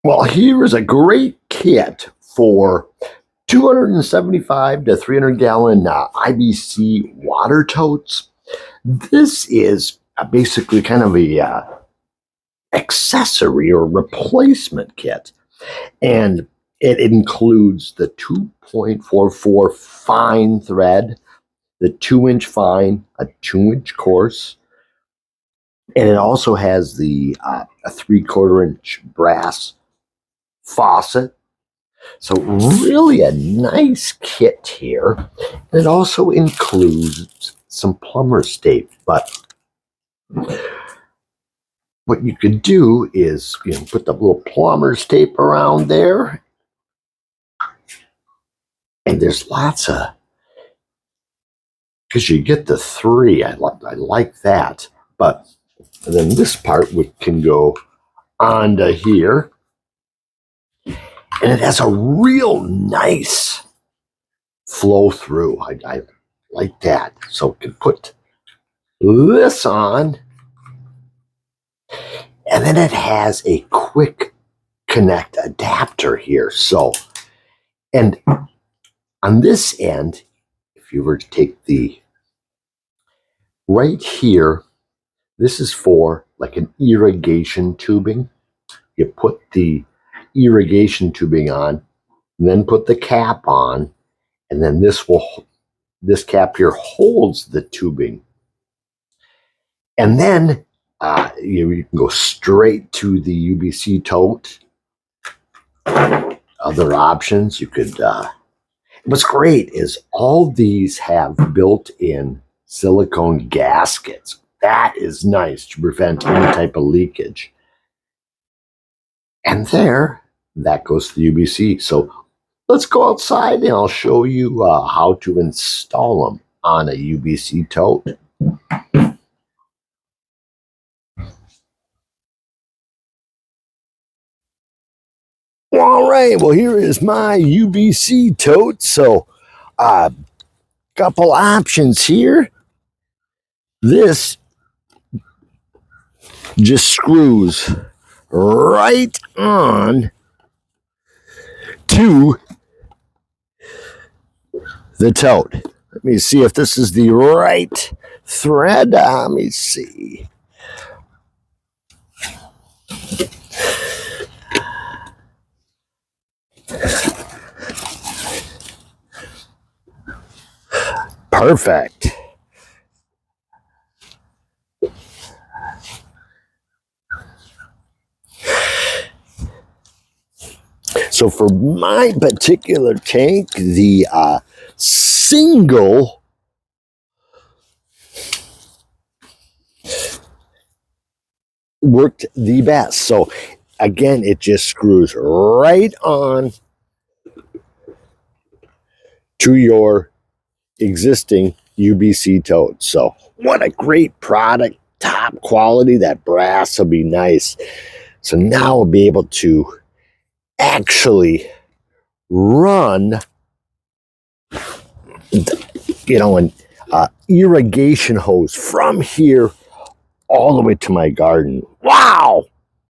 Well, here is a great kit for 275 to 300 gallon IBC water totes. This is basically kind of a accessory or replacement kit, and it includes the 2.44 fine thread, the 2-inch fine, a 2-inch coarse, and it also has the a 3/4 inch brass faucet. So really a nice kit here. And it also includes some plumber's tape. But what you could do is, put the little plumber's tape around there. And there's lots of, because you get the 3. I like that. But then this part can go onto here. And it has a real nice flow through. I like that. So we can put this on. And then it has a quick connect adapter here. So, and on this end, if you were to take right here, this is for like an irrigation tubing. You put the irrigation tubing on, and then put the cap on, and then this cap here holds the tubing. And then you can go straight to the UBC tote. Other options, you could, what's great is all these have built-in silicone gaskets. That is nice to prevent any type of leakage. And that goes to the UBC. So let's go outside and I'll show you how to install them on a UBC tote. All right, well, here is my UBC tote. So couple options here. This just screws right on to the tote. Let me see if this is the right thread. Let me see. Perfect. So for my particular tank, the single worked the best. So again, it just screws right on to your existing UBC tote. So what a great product, top quality. That brass will be nice. So now we'll be able to actually run, an irrigation hose from here all the way to my garden. Wow!